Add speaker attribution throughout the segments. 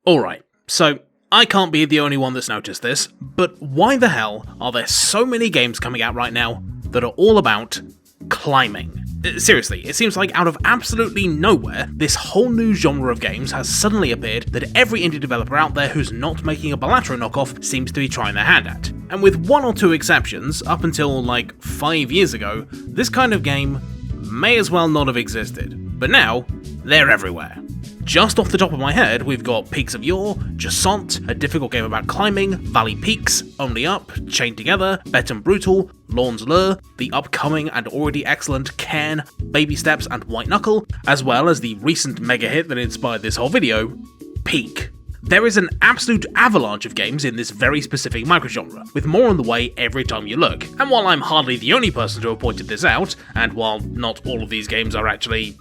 Speaker 1: Alright, so I can't be the only one that's noticed this, but why the hell are there so many games coming out right now that are all about climbing? Seriously, it seems like out of absolutely nowhere, this whole new genre of games has suddenly appeared that every indie developer out there who's not making a Balatro knockoff seems to be trying their hand at. And with one or two exceptions, up until like 5 years ago, this kind of game may as well not have existed. But now, they're everywhere. Just off the top of my head, we've got Peaks of Yore, Jusant, a difficult game about climbing, Valley Peaks, Only Up, Chained Together, Bet and Brutal, Lawn's Lure, the upcoming and already excellent Cairn, Baby Steps and White Knuckle, as well as the recent mega hit that inspired this whole video, Peak. There is an absolute avalanche of games in this very specific microgenre, with more on the way every time you look. And while I'm hardly the only person to have pointed this out, and while not all of these games are actually,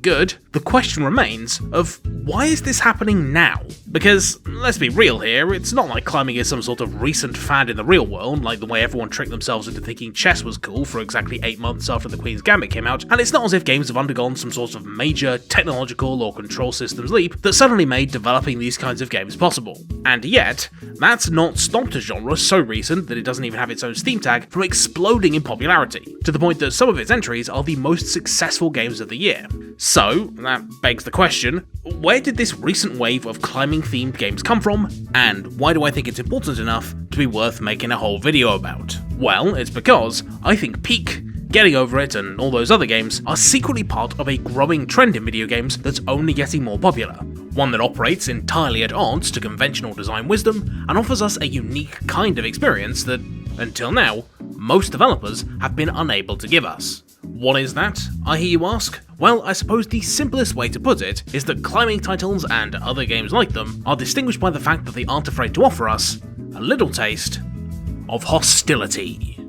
Speaker 1: good, the question remains of why is this happening now? Because, let's be real here, it's not like climbing is some sort of recent fad in the real world, like the way everyone tricked themselves into thinking chess was cool for exactly 8 months after the Queen's Gambit came out, and it's not as if games have undergone some sort of major technological or control systems leap that suddenly made developing these kinds of games possible. And yet, that's not stopped a genre so recent that it doesn't even have its own Steam tag from exploding in popularity, to the point that some of its entries are the most successful games of the year. So, that begs the question, where did this recent wave of climbing-themed games come from, and why do I think it's important enough to be worth making a whole video about? Well, it's because I think Peak, Getting Over It, and all those other games are secretly part of a growing trend in video games that's only getting more popular. One that operates entirely at odds to conventional design wisdom, and offers us a unique kind of experience that, until now, most developers have been unable to give us. What is that, I hear you ask? Well, I suppose the simplest way to put it is that climbing titles and other games like them are distinguished by the fact that they aren't afraid to offer us a little taste of hostility.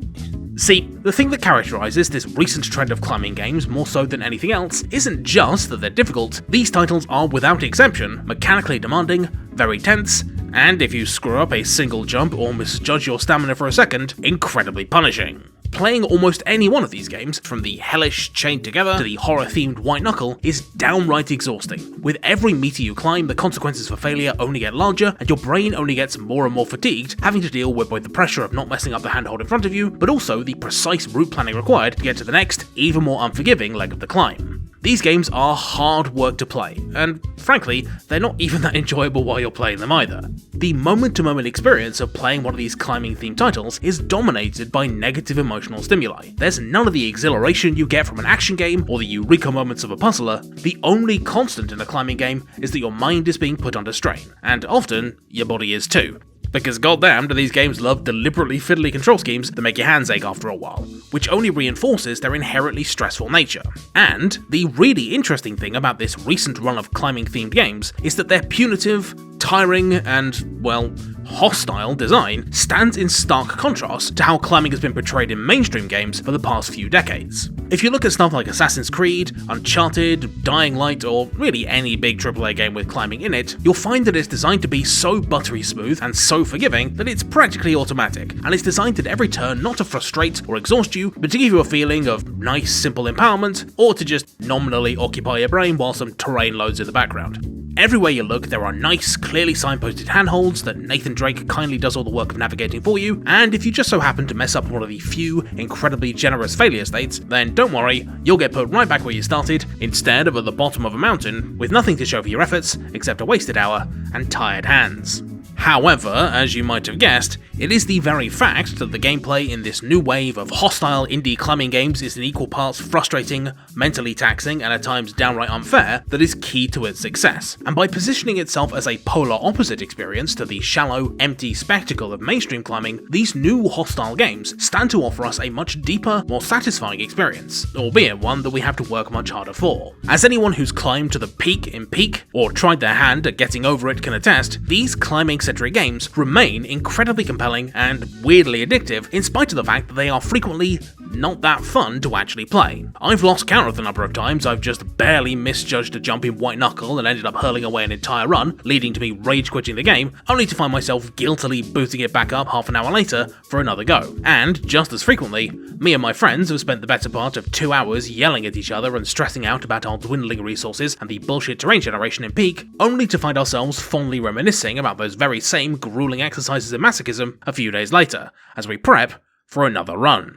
Speaker 1: See, the thing that characterises this recent trend of climbing games more so than anything else isn't just that they're difficult, these titles are without exception mechanically demanding, very tense, and if you screw up a single jump or misjudge your stamina for a second, incredibly punishing. Playing almost any one of these games, from the hellish Chained Together to the horror-themed White Knuckle, is downright exhausting. With every meter you climb, the consequences for failure only get larger, and your brain only gets more and more fatigued, having to deal with both the pressure of not messing up the handhold in front of you, but also the precise route planning required to get to the next, even more unforgiving leg of the climb. These games are hard work to play, and frankly, they're not even that enjoyable while you're playing them either. The moment-to-moment experience of playing one of these climbing-themed titles is dominated by negative emotional stimuli. There's none of the exhilaration you get from an action game or the eureka moments of a puzzler. The only constant in a climbing game is that your mind is being put under strain, and often, your body is too. Because goddamn do these games love deliberately fiddly control schemes that make your hands ache after a while, which only reinforces their inherently stressful nature. And the really interesting thing about this recent run of climbing-themed games is that their punitive, tiring, and, well, hostile design stands in stark contrast to how climbing has been portrayed in mainstream games for the past few decades. If you look at stuff like Assassin's Creed, Uncharted, Dying Light, or really any big AAA game with climbing in it, you'll find that it's designed to be so buttery smooth and so forgiving that it's practically automatic, and it's designed at every turn not to frustrate or exhaust you, but to give you a feeling of nice, simple empowerment, or to just nominally occupy your brain while some terrain loads in the background. Everywhere you look, there are nice, clearly signposted handholds that Nathan Drake kindly does all the work of navigating for you, and if you just so happen to mess up one of the few incredibly generous failure states, then don't worry, you'll get put right back where you started, instead of at the bottom of a mountain, with nothing to show for your efforts except a wasted hour and tired hands. However, as you might have guessed, it is the very fact that the gameplay in this new wave of hostile indie climbing games is in equal parts frustrating, mentally taxing, and at times downright unfair that is key to its success. And by positioning itself as a polar opposite experience to the shallow, empty spectacle of mainstream climbing, these new hostile games stand to offer us a much deeper, more satisfying experience, albeit one that we have to work much harder for. As anyone who's climbed to the peak in Peak, or tried their hand at Getting Over It can attest, these climbing-centric games remain incredibly compelling and weirdly addictive in spite of the fact that they are frequently not that fun to actually play. I've lost count of the number of times I've just barely misjudged a jump in white knuckle and ended up hurling away an entire run, leading to me rage quitting the game, only to find myself guiltily booting it back up half an hour later for another go. And, just as frequently, me and my friends have spent the better part of 2 hours yelling at each other and stressing out about our dwindling resources and the bullshit terrain generation in Peak, only to find ourselves fondly reminiscing about those very same grueling exercises in masochism a few days later, as we prep for another run.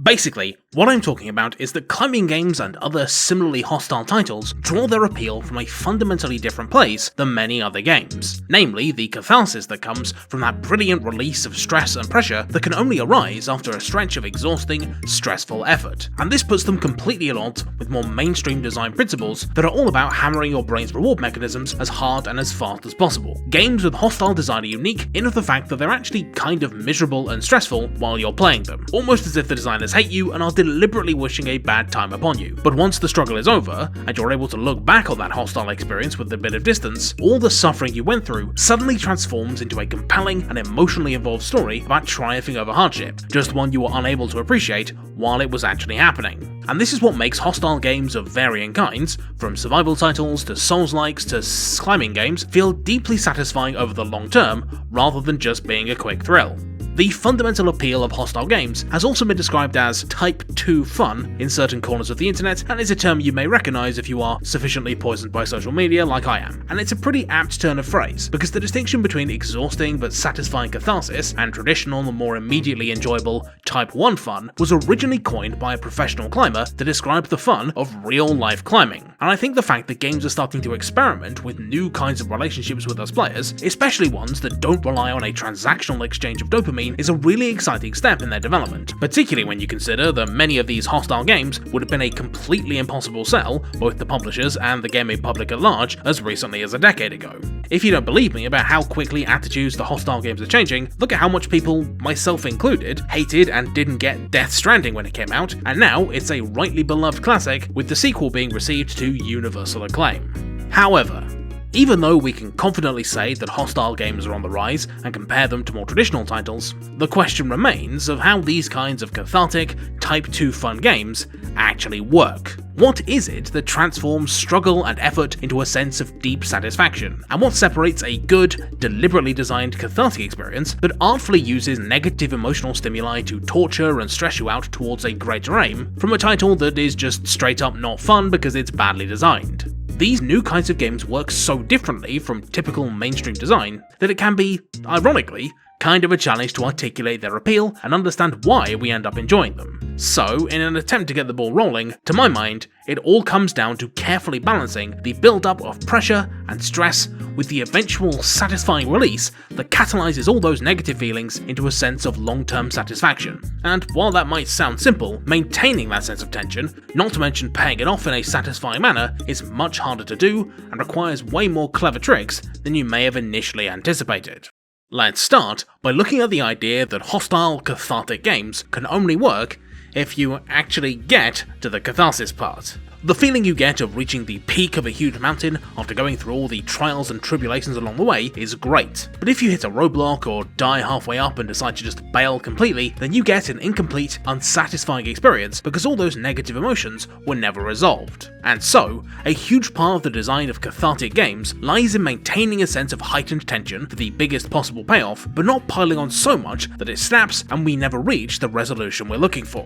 Speaker 1: Basically, what I'm talking about is that climbing games and other similarly hostile titles draw their appeal from a fundamentally different place than many other games, namely the catharsis that comes from that brilliant release of stress and pressure that can only arise after a stretch of exhausting, stressful effort. And this puts them completely at odds with more mainstream design principles that are all about hammering your brain's reward mechanisms as hard and as fast as possible. Games with hostile design are unique in of the fact that they're actually kind of miserable and stressful while you're playing them, almost as if the designers hate you and are deliberately wishing a bad time upon you. But once the struggle is over, and you're able to look back on that hostile experience with a bit of distance, all the suffering you went through suddenly transforms into a compelling and emotionally involved story about triumphing over hardship, just one you were unable to appreciate while it was actually happening. And this is what makes hostile games of varying kinds, from survival titles to Souls-likes to climbing games, feel deeply satisfying over the long term, rather than just being a quick thrill. The fundamental appeal of hostile games has also been described as Type 2 fun in certain corners of the internet, and is a term you may recognise if you are sufficiently poisoned by social media like I am. And it's a pretty apt turn of phrase, because the distinction between exhausting but satisfying catharsis and traditional and more immediately enjoyable Type 1 fun was originally coined by a professional climber to describe the fun of real-life climbing. And I think the fact that games are starting to experiment with new kinds of relationships with us players, especially ones that don't rely on a transactional exchange of dopamine, is a really exciting step in their development, particularly when you consider that many of these hostile games would have been a completely impossible sell, both to publishers and the gaming public at large, as recently as a decade ago. If you don't believe me about how quickly attitudes to hostile games are changing, look at how much people, myself included, hated and didn't get Death Stranding when it came out, and now it's a rightly beloved classic, with the sequel being received to universal acclaim. However, even though we can confidently say that hostile games are on the rise and compare them to more traditional titles, the question remains of how these kinds of cathartic, Type 2 fun games actually work. What is it that transforms struggle and effort into a sense of deep satisfaction? And what separates a good, deliberately designed cathartic experience that artfully uses negative emotional stimuli to torture and stress you out towards a greater aim, from a title that is just straight up not fun because it's badly designed? These new kinds of games work so differently from typical mainstream design that it can be, ironically, kind of a challenge to articulate their appeal and understand why we end up enjoying them. So, in an attempt to get the ball rolling, to my mind, it all comes down to carefully balancing the build-up of pressure and stress with the eventual satisfying release that catalyzes all those negative feelings into a sense of long-term satisfaction. And while that might sound simple, maintaining that sense of tension, not to mention paying it off in a satisfying manner, is much harder to do and requires way more clever tricks than you may have initially anticipated. Let's start by looking at the idea that hostile, cathartic games can only work if you actually get to the catharsis part. The feeling you get of reaching the peak of a huge mountain after going through all the trials and tribulations along the way is great, but if you hit a roadblock or die halfway up and decide to just bail completely, then you get an incomplete, unsatisfying experience because all those negative emotions were never resolved. And so, a huge part of the design of cathartic games lies in maintaining a sense of heightened tension for the biggest possible payoff, but not piling on so much that it snaps and we never reach the resolution we're looking for.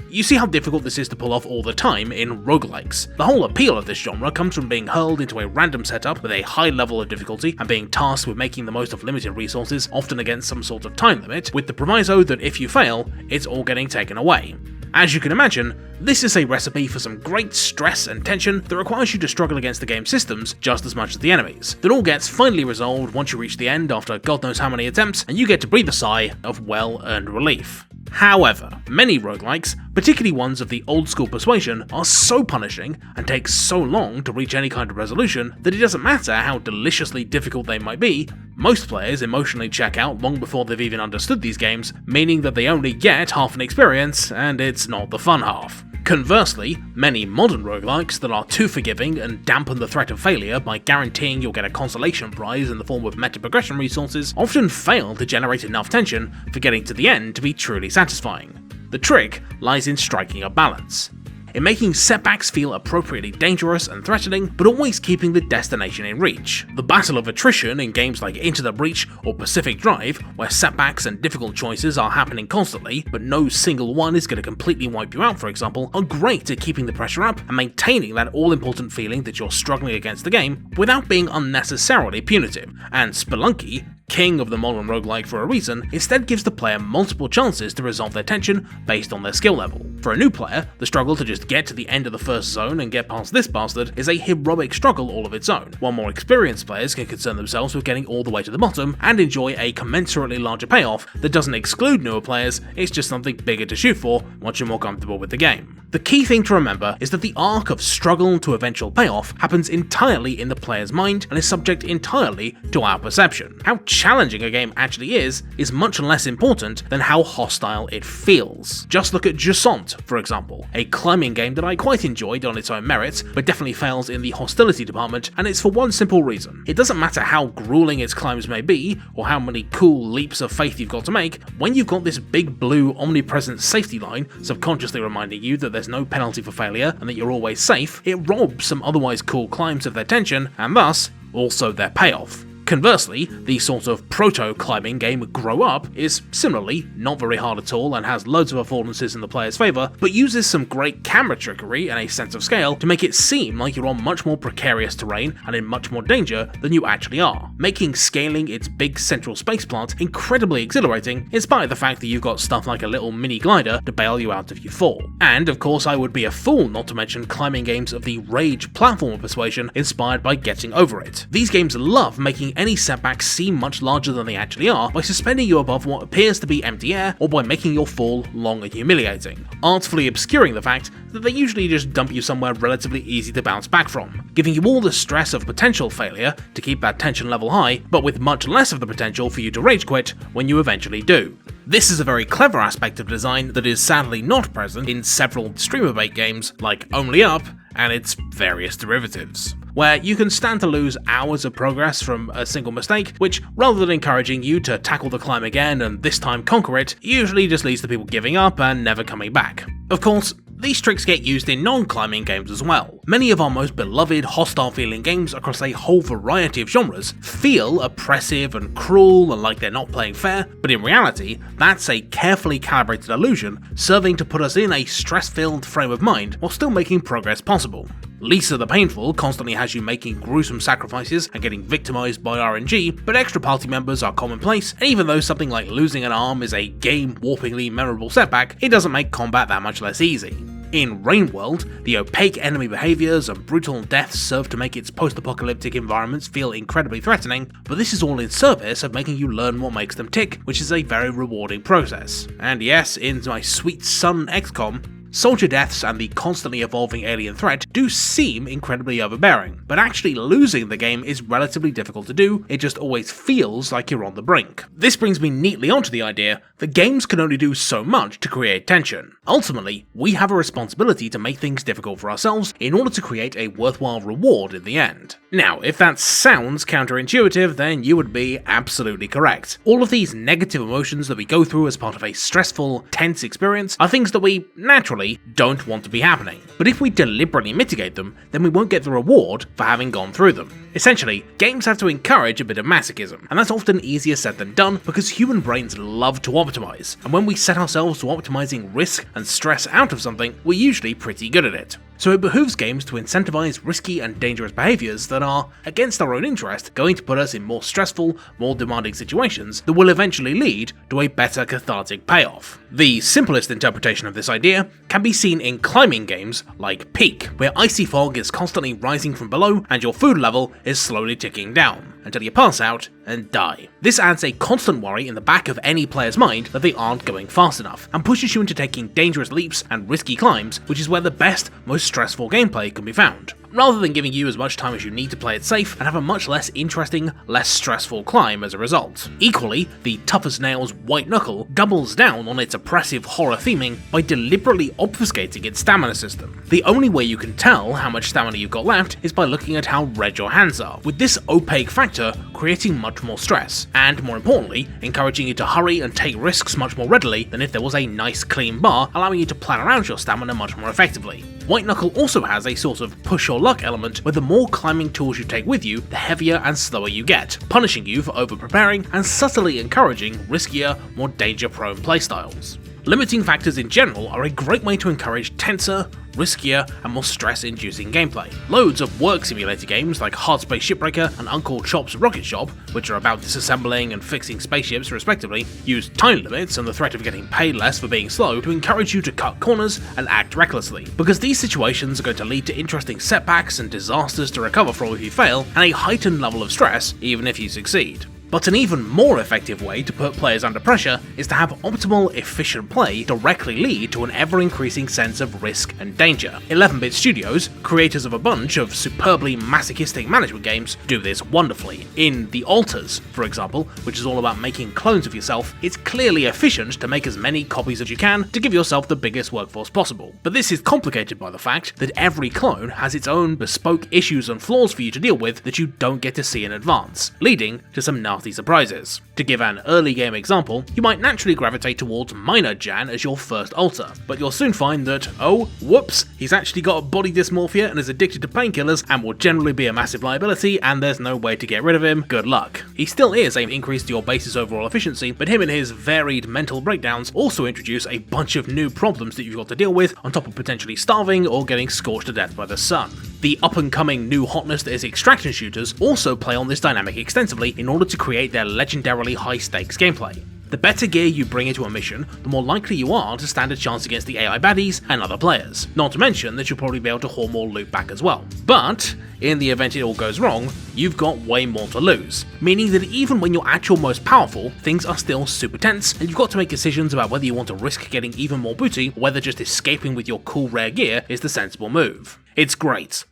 Speaker 1: You see how difficult this is to pull off all the time in roguelikes. The whole appeal of this genre comes from being hurled into a random setup with a high level of difficulty and being tasked with making the most of limited resources, often against some sort of time limit, with the proviso that if you fail, it's all getting taken away. As you can imagine, this is a recipe for some great stress and tension that requires you to struggle against the game's systems just as much as the enemies. That all gets finally resolved once you reach the end after God knows how many attempts, and you get to breathe a sigh of well-earned relief. However, many roguelikes, particularly ones of the old school persuasion, are so punishing and take so long to reach any kind of resolution that it doesn't matter how deliciously difficult they might be, most players emotionally check out long before they've even understood these games, meaning that they only get half an experience, and it's not the fun half. Conversely, many modern roguelikes that are too forgiving and dampen the threat of failure by guaranteeing you'll get a consolation prize in the form of meta progression resources often fail to generate enough tension for getting to the end to be truly satisfying. The trick lies in striking a balance, in making setbacks feel appropriately dangerous and threatening, but always keeping the destination in reach. The battle of attrition in games like Into the Breach or Pacific Drive, where setbacks and difficult choices are happening constantly, but no single one is going to completely wipe you out, for example, are great at keeping the pressure up and maintaining that all-important feeling that you're struggling against the game without being unnecessarily punitive. And Spelunky, king of the modern roguelike for a reason, instead gives the player multiple chances to resolve their tension based on their skill level. For a new player, the struggle to just get to the end of the first zone and get past this bastard is a heroic struggle all of its own, while more experienced players can concern themselves with getting all the way to the bottom and enjoy a commensurately larger payoff that doesn't exclude newer players, it's just something bigger to shoot for once you're more comfortable with the game. The key thing to remember is that the arc of struggle to eventual payoff happens entirely in the player's mind and is subject entirely to our perception. How challenging a game actually is much less important than how hostile it feels. Just look at Jusant, for example, a climbing game that I quite enjoyed on its own merits, but definitely fails in the hostility department, and it's for one simple reason. It doesn't matter how grueling its climbs may be, or how many cool leaps of faith you've got to make, when you've got this big blue omnipresent safety line subconsciously reminding you that there's no penalty for failure and that you're always safe, it robs some otherwise cool climbs of their tension, and thus, also their payoff. Conversely, the sort of proto-climbing game Grow Up is similarly not very hard at all and has loads of affordances in the player's favour, but uses some great camera trickery and a sense of scale to make it seem like you're on much more precarious terrain and in much more danger than you actually are, making scaling its big central space plant incredibly exhilarating, in spite of the fact that you've got stuff like a little mini glider to bail you out if you fall. And of course I would be a fool not to mention climbing games of the Rage platformer persuasion inspired by Getting Over It. These games love making any setbacks seem much larger than they actually are by suspending you above what appears to be empty air or by making your fall long and humiliating, artfully obscuring the fact that they usually just dump you somewhere relatively easy to bounce back from, giving you all the stress of potential failure to keep that tension level high, but with much less of the potential for you to rage quit when you eventually do. This is a very clever aspect of design that is sadly not present in several streamer bait games like Only Up and its various derivatives, where you can stand to lose hours of progress from a single mistake, which, rather than encouraging you to tackle the climb again and this time conquer it, usually just leads to people giving up and never coming back. Of course, these tricks get used in non-climbing games as well. Many of our most beloved hostile-feeling games across a whole variety of genres feel oppressive and cruel and like they're not playing fair, but in reality, that's a carefully calibrated illusion serving to put us in a stress-filled frame of mind while still making progress possible. Lisa the Painful constantly has you making gruesome sacrifices and getting victimized by RNG, but extra party members are commonplace, and even though something like losing an arm is a game-warpingly memorable setback, it doesn't make combat that much less easy. In Rainworld, the opaque enemy behaviours and brutal deaths serve to make its post-apocalyptic environments feel incredibly threatening, but this is all in service of making you learn what makes them tick, which is a very rewarding process. And yes, in my sweet son XCOM, soldier deaths and the constantly evolving alien threat do seem incredibly overbearing, but actually losing the game is relatively difficult to do, it just always feels like you're on the brink. This brings me neatly onto the idea that games can only do so much to create tension. Ultimately, we have a responsibility to make things difficult for ourselves in order to create a worthwhile reward in the end. Now, if that sounds counterintuitive, then you would be absolutely correct. All of these negative emotions that we go through as part of a stressful, tense experience are things that we naturally don't want to be happening. But if we deliberately mitigate them, then we won't get the reward for having gone through them. Essentially, games have to encourage a bit of masochism, and that's often easier said than done because human brains love to optimize, and when we set ourselves to optimizing risk and stress out of something, we're usually pretty good at it. So it behooves games to incentivize risky and dangerous behaviors that are, against our own interest, going to put us in more stressful, more demanding situations that will eventually lead to a better cathartic payoff. The simplest interpretation of this idea can be seen in climbing games like Peak, where icy fog is constantly rising from below and your food level is slowly ticking down, until you pass out and die. This adds a constant worry in the back of any player's mind that they aren't going fast enough, and pushes you into taking dangerous leaps and risky climbs, which is where the best, most stressful gameplay can be found. rather than giving you as much time as you need to play it safe and have a much less interesting, less stressful climb as a result. Equally, the Tough as Nails White Knuckle doubles down on its oppressive horror theming by deliberately obfuscating its stamina system. The only way you can tell how much stamina you've got left is by looking at how red your hands are, with this opaque factor creating much more stress, and more importantly, encouraging you to hurry and take risks much more readily than if there was a nice clean bar allowing you to plan around your stamina much more effectively. White Knuckle also has a sort of push your luck element where the more climbing tools you take with you, the heavier and slower you get, punishing you for over-preparing and subtly encouraging riskier, more danger-prone playstyles. Limiting factors in general are a great way to encourage tenser, riskier, and more stress-inducing gameplay. Loads of work simulator games like Hard Space Shipbreaker and Uncle Chop's Rocket Shop, which are about disassembling and fixing spaceships respectively, use time limits and the threat of getting paid less for being slow to encourage you to cut corners and act recklessly, because these situations are going to lead to interesting setbacks and disasters to recover from if you fail, and a heightened level of stress even if you succeed. But an even more effective way to put players under pressure is to have optimal, efficient play directly lead to an ever-increasing sense of risk and danger. 11-bit studios, creators of a bunch of superbly masochistic management games, do this wonderfully. In The Alters, for example, which is all about making clones of yourself, it's clearly efficient to make as many copies as you can to give yourself the biggest workforce possible. But this is complicated by the fact that every clone has its own bespoke issues and flaws for you to deal with that you don't get to see in advance, leading to some nasty surprises. To give an early game example, you might naturally gravitate towards Minor Jan as your first alter, but you'll soon find that, oh, whoops, he's actually got a body dysmorphia and is addicted to painkillers and will generally be a massive liability and there's no way to get rid of him, good luck. He still is an increase to your base's overall efficiency, but him and his varied mental breakdowns also introduce a bunch of new problems that you've got to deal with, on top of potentially starving or getting scorched to death by the sun. The up-and-coming new hotness that is extraction shooters also play on this dynamic extensively in order to create their legendarily high-stakes gameplay. The better gear you bring into a mission, the more likely you are to stand a chance against the AI baddies and other players, not to mention that you'll probably be able to haul more loot back as well. But, in the event it all goes wrong, you've got way more to lose, meaning that even when you're at your most powerful, things are still super tense, and you've got to make decisions about whether you want to risk getting even more booty, or whether just escaping with your cool rare gear is the sensible move. It's great.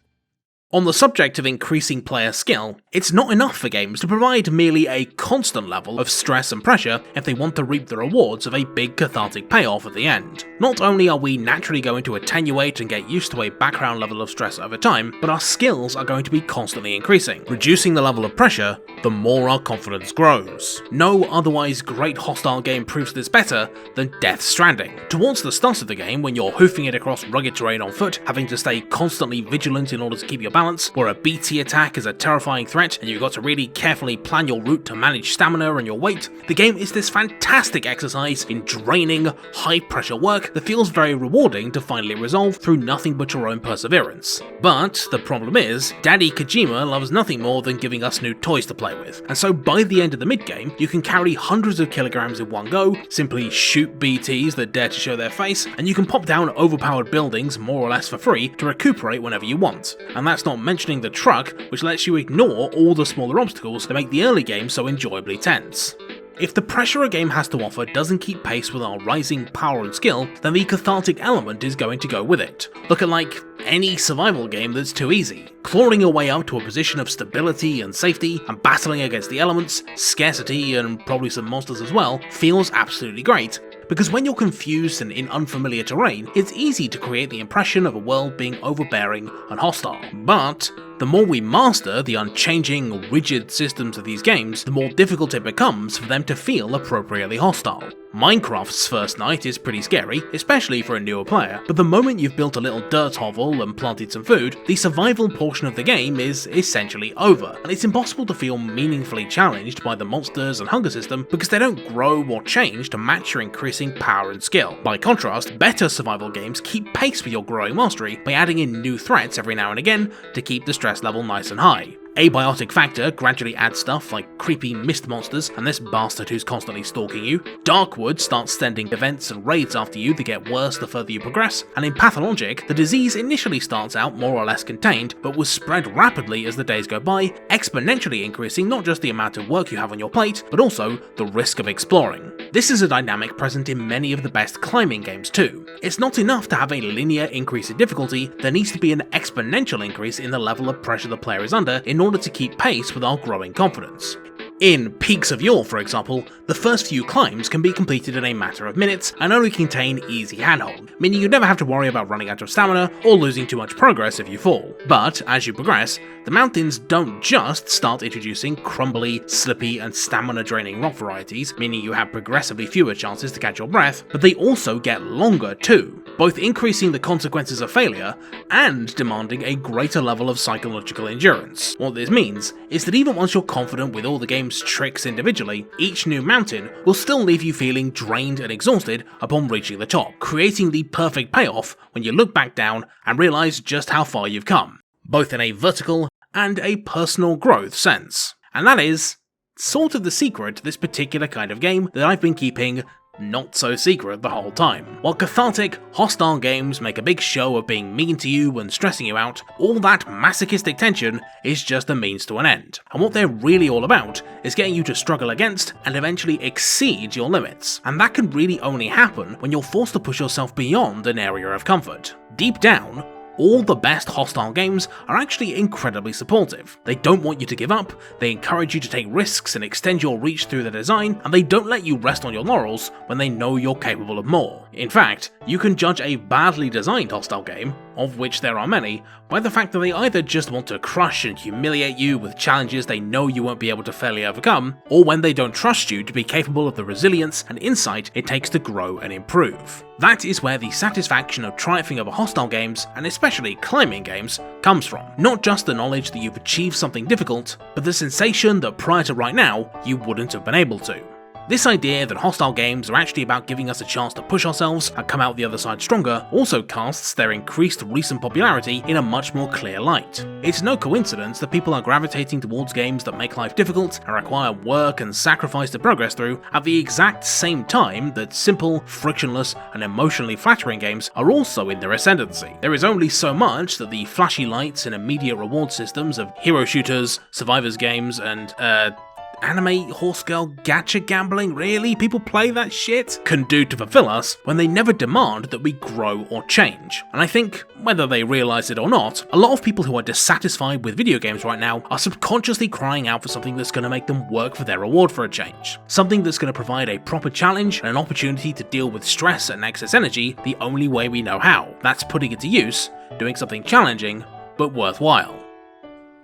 Speaker 1: On the subject of increasing player skill, it's not enough for games to provide merely a constant level of stress and pressure if they want to reap the rewards of a big cathartic payoff at the end. Not only are we naturally going to attenuate and get used to a background level of stress over time, but our skills are going to be constantly increasing. Reducing the level of pressure, the more our confidence grows. No otherwise great hostile game proves this better than Death Stranding. Towards the start of the game, when you're hoofing it across rugged terrain on foot, having to stay constantly vigilant in order to keep your balance, where a BT attack is a terrifying threat and you've got to really carefully plan your route to manage stamina and your weight, the game is this fantastic exercise in draining, high-pressure work that feels very rewarding to finally resolve through nothing but your own perseverance. But the problem is, Daddy Kojima loves nothing more than giving us new toys to play with, and so by the end of the mid-game, you can carry hundreds of kilograms in one go, simply shoot BTs that dare to show their face, and you can pop down overpowered buildings more or less for free to recuperate whenever you want. And that's not mentioning the truck, which lets you ignore all the smaller obstacles to make the early game so enjoyably tense. If the pressure a game has to offer doesn't keep pace with our rising power and skill, then the cathartic element is going to go with it. Look at like any survival game that's too easy. Clawing your way up to a position of stability and safety, and battling against the elements, scarcity, and probably some monsters as well, feels absolutely great. Because when you're confused and in unfamiliar terrain, it's easy to create the impression of a world being overbearing and hostile. But the more we master the unchanging, rigid systems of these games, the more difficult it becomes for them to feel appropriately hostile. Minecraft's first night is pretty scary, especially for a newer player, but the moment you've built a little dirt hovel and planted some food, the survival portion of the game is essentially over, and it's impossible to feel meaningfully challenged by the monsters and hunger system because they don't grow or change to match your increasing power and skill. By contrast, better survival games keep pace with your growing mastery by adding in new threats every now and again to keep the stress level nice and high. Abiotic Factor gradually adds stuff like creepy mist monsters and this bastard who's constantly stalking you. Darkwood starts sending events and raids after you that get worse the further you progress, and in Pathologic, the disease initially starts out more or less contained, but will spread rapidly as the days go by, exponentially increasing not just the amount of work you have on your plate, but also the risk of exploring. This is a dynamic present in many of the best climbing games too. It's not enough to have a linear increase in difficulty, there needs to be an exponential increase in the level of pressure the player is under in order to keep pace with our growing confidence. In Peaks of Yore, for example, the first few climbs can be completed in a matter of minutes and only contain easy handhold, meaning you never have to worry about running out of stamina or losing too much progress if you fall. But as you progress, the mountains don't just start introducing crumbly, slippy and stamina draining rock varieties, meaning you have progressively fewer chances to catch your breath, but they also get longer too, both increasing the consequences of failure and demanding a greater level of psychological endurance. What this means is that even once you're confident with all the game's tricks individually, each new mountain will still leave you feeling drained and exhausted upon reaching the top, creating the perfect payoff when you look back down and realise just how far you've come, both in a vertical and a personal growth sense. And that is sort of the secret to this particular kind of game that I've been keeping not so secret the whole time. While cathartic, hostile games make a big show of being mean to you and stressing you out, all that masochistic tension is just a means to an end. And what they're really all about is getting you to struggle against and eventually exceed your limits. And that can really only happen when you're forced to push yourself beyond an area of comfort. Deep down, all the best hostile games are actually incredibly supportive. They don't want you to give up, they encourage you to take risks and extend your reach through the design, and they don't let you rest on your laurels when they know you're capable of more. In fact, you can judge a badly designed hostile game, of which there are many, by the fact that they either just want to crush and humiliate you with challenges they know you won't be able to fairly overcome, or when they don't trust you to be capable of the resilience and insight it takes to grow and improve. That is where the satisfaction of triumphing over hostile games, and especially climbing games, comes from. Not just the knowledge that you've achieved something difficult, but the sensation that prior to right now, you wouldn't have been able to. This idea that hostile games are actually about giving us a chance to push ourselves and come out the other side stronger also casts their increased recent popularity in a much more clear light. It's no coincidence that people are gravitating towards games that make life difficult and require work and sacrifice to progress through at the exact same time that simple, frictionless, and emotionally flattering games are also in their ascendancy. There is only so much that the flashy lights and immediate reward systems of hero shooters, survivors games, and anime horse girl gacha gambling, really? People play that shit? Can do to fulfill us when they never demand that we grow or change. And I think, whether they realise it or not, a lot of people who are dissatisfied with video games right now are subconsciously crying out for something that's going to make them work for their reward for a change. Something that's going to provide a proper challenge and an opportunity to deal with stress and excess energy the only way we know how. That's putting it to use, doing something challenging, but worthwhile.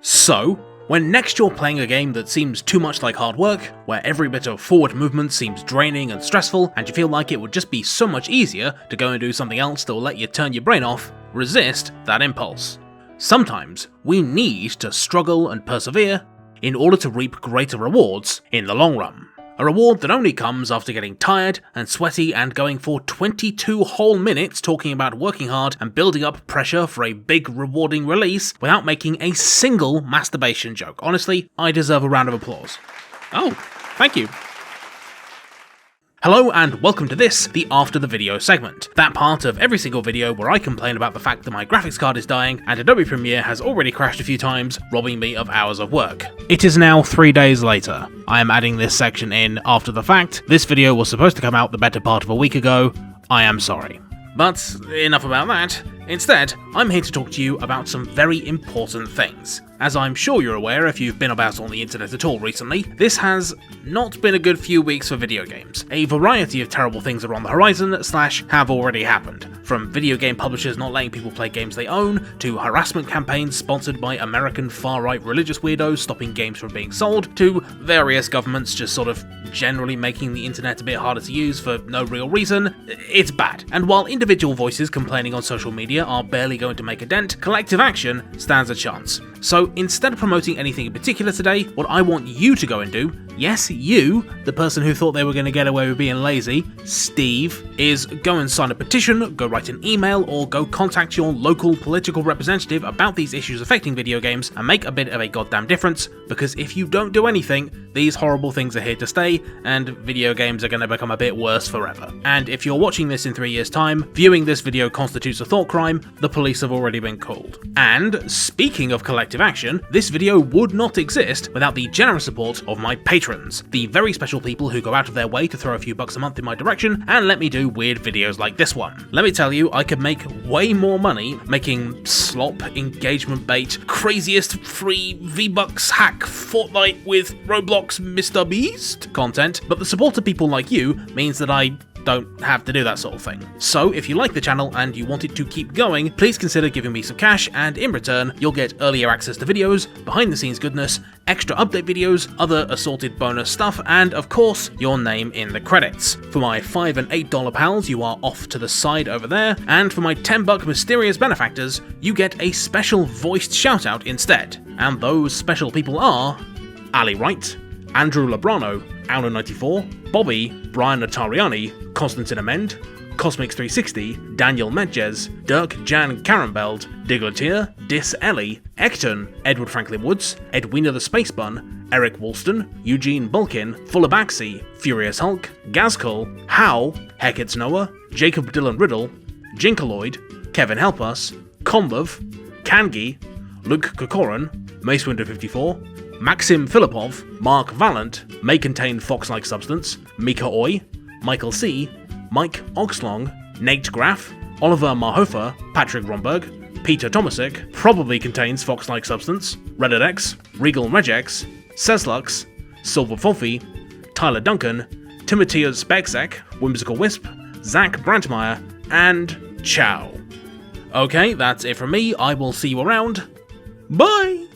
Speaker 1: So, when next you're playing a game that seems too much like hard work, where every bit of forward movement seems draining and stressful, and you feel like it would just be so much easier to go and do something else that will let you turn your brain off, resist that impulse. Sometimes we need to struggle and persevere in order to reap greater rewards in the long run. A reward that only comes after getting tired and sweaty and going for 22 whole minutes talking about working hard and building up pressure for a big rewarding release without making a single masturbation joke. Honestly, I deserve a round of applause. Oh, thank you. Hello and welcome to this, the After the Video segment, that part of every single video where I complain about the fact that my graphics card is dying and Adobe Premiere has already crashed a few times, robbing me of hours of work. It is now 3 days later. I am adding this section in after the fact. This video was supposed to come out the better part of a week ago. I am sorry. But enough about that. Instead, I'm here to talk to you about some very important things. As I'm sure you're aware if you've been about on the internet at all recently, this has not been a good few weeks for video games. A variety of terrible things are on the horizon / have already happened. From video game publishers not letting people play games they own, to harassment campaigns sponsored by American far-right religious weirdos stopping games from being sold, to various governments just sort of generally making the internet a bit harder to use for no real reason. It's bad. And while individual voices complaining on social media are barely going to make a dent, collective action stands a chance. So instead of promoting anything in particular today, what I want you to go and do, yes, you, the person who thought they were going to get away with being lazy, Steve, is go and sign a petition, go write an email, or go contact your local political representative about these issues affecting video games and make a bit of a goddamn difference, because if you don't do anything, these horrible things are here to stay, and video games are going to become a bit worse forever. And if you're watching this in 3 years' time, viewing this video constitutes a thought crime, the police have already been called. And speaking of collective corrective action, this video would not exist without the generous support of my patrons, the very special people who go out of their way to throw a few bucks a month in my direction and let me do weird videos like this one. Let me tell you, I could make way more money making slop, engagement bait, craziest free V-Bucks hack Fortnite with Roblox Mr. Beast content, but the support of people like you means that I don't have to do that sort of thing. So if you like the channel and you want it to keep going, please consider giving me some cash, and in return you'll get earlier access to videos, behind the scenes goodness, extra update videos, other assorted bonus stuff, and of course your name in the credits. For my $5 and $8 pals, you are off to the side over there, and for my $10 mysterious benefactors, you get a special voiced shoutout instead. And those special people are Ali Wright, Andrew Labrano, Auno94, Bobby, Brian Natariani, Constantine Amend, Cosmix360, Daniel Medjes, Dirk Jan Karambeld, Diggletier, Dis Ellie, Ecton, Edward Franklin Woods, Edwina the Space Bun, Eric Woolston, Eugene Bulkin, Fullabaxi, Furious Hulk, Gazkull, Howe, Heckett's Noah, Jacob Dylan Riddle, Jinkaloid, Kevin Help Us, Conlove, Kangi, Luke Kokoran, Macewinder54, Maxim Filipov, Mark Vallant, May Contain Fox-Like Substance, Mika Oy, Michael C., Mike Oxlong, Nate Graff, Oliver Marhofer, Patrick Romberg, Peter Tomasic, Probably Contains Fox-Like Substance, Reddit Regal Regex, Seslux, Silver Folfy, Tyler Duncan, Timotheus Begsek, Whimsical Wisp, Zach Brandmeier, and ciao. Okay, that's it from me. I will see you around. Bye!